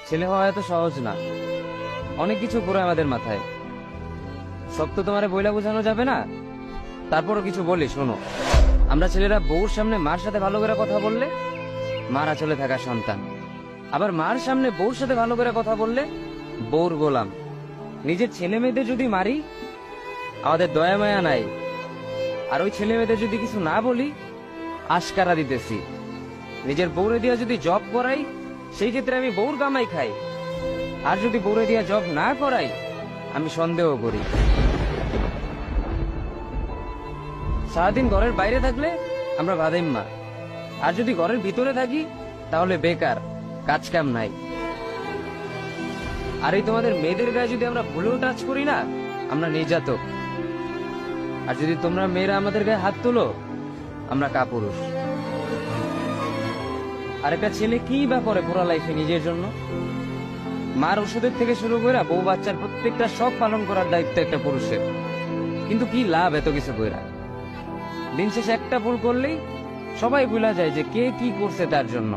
ছেলে হওয়া এত সহজ না, অনেক কিছু পড়ে আমাদের মাথায়। সব তো তোমারে বইলা বোঝানো যাবে না, তারপরও কিছু বলি শোনো। আমরা ছেলেরা বউর সামনে মার সাথে ভালো করে কথা বললে মার আঁচলে থাকা সন্তান, আবার মার সামনে বউর সাথে ভালো করে কথা বললে বউর গোলাম। নিজের ছেলে মেয়েদের যদি মারি আমাদের দয়া মায়া নাই, আর ওই ছেলে মেয়েদের যদি কিছু না বলি আশকারা দিতেছি। নিজের বউরে দিয়া যদি জব করাই সেই ক্ষেত্রে আমি বউর কামাই খাই, আর যদি বউরে দিয়া জব না করাই আমি সন্দেহ করি। সারাদিন ঘরের বাইরে থাকলে আমরা বাদেম্মা, আর যদি ঘরের ভিতরে থাকি তাহলে বেকার, কাজ কাম নাই। আর এই তোমাদের মেয়েদের গায়ে যদি আমরা ভুলেও টাচ করি না আমরা নির্যাতক, আর যদি তোমরা মেয়েরা আমাদের গায়ে হাত তুলো আমরা কাপুরুষ। আর একটা ছেলে কি বা করে পুরো লাইফে নিজের জন্য? মার ওষুধের থেকে শুরু করে বউ বাচ্চার প্রত্যেকটা শখ পালন করার দায়িত্ব একটা পুরুষের। কিন্তু কি লাভ এত কিছু কইরা? দিন শেষে একটা ভুল করলেই সবাই ভুলা যায় যে কে কি করছে তার জন্য।